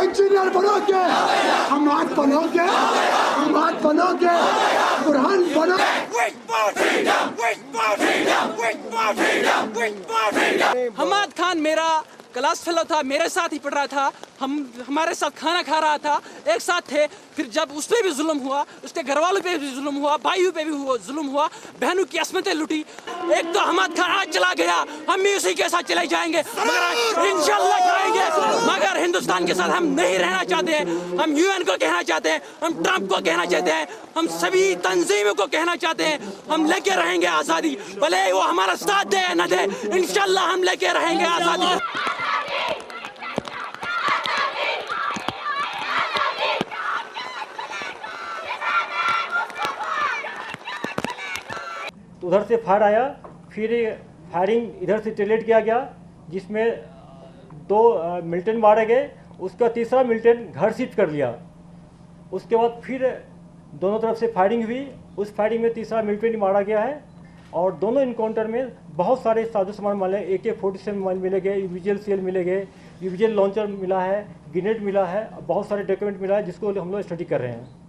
Engineer बनोगे, हमाद बनोगे, हमाद बनोगे, बुरहान बनोगे। हमाद खान मेरा क्लास फेलो था, मेरे साथ ही पढ़ रहा था, हमारे साथ खाना खा रहा था, एक साथ थे। फिर जब उस पर भी जुल्म हुआ, उसके घर वालों पे भी जुल्म हुआ, भाइयों पे भी जुल्म हुआ, बहनों की असमतें लुटी। एक तो हमाद खान आज चला गया, हम भी उसी के साथ चले जाएंगे, मगर इंशाल्लाह जाएंगे। मगर हिंदुस्तान के साथ हम नहीं रहना चाहते हैं। हम यूएन को कहना चाहते हैं, हम ट्रंप को कहना चाहते हैं, हम सभी तंजीमों को कहना चाहते हैं, हम लेके रहेंगे आज़ादी, भले वो हमारा साथ दे न दे, इंशाल्लाह हम लेके रहेंगे आज़ादी। उधर से फायर आया, फिर फायरिंग इधर से रिटेलिएट किया गया, जिसमें 2 मिलिटेंट मारे गए। उसका तीसरा मिलिटेंट घर शिफ्ट कर लिया। उसके बाद फिर दोनों तरफ से फायरिंग हुई। उस फायरिंग में तीसरा मिलिटेंट मारा गया है। और दोनों इनकाउंटर में बहुत सारे साजो सामान मिले, AK-47 मिले गए, यूवीजेल सेल मिले गए, यूवीजेल लॉन्चर मिला है, ग्रेनेड मिला है, बहुत सारे डॉक्यूमेंट मिला है, जिसको हम लोग स्टडी कर रहे हैं।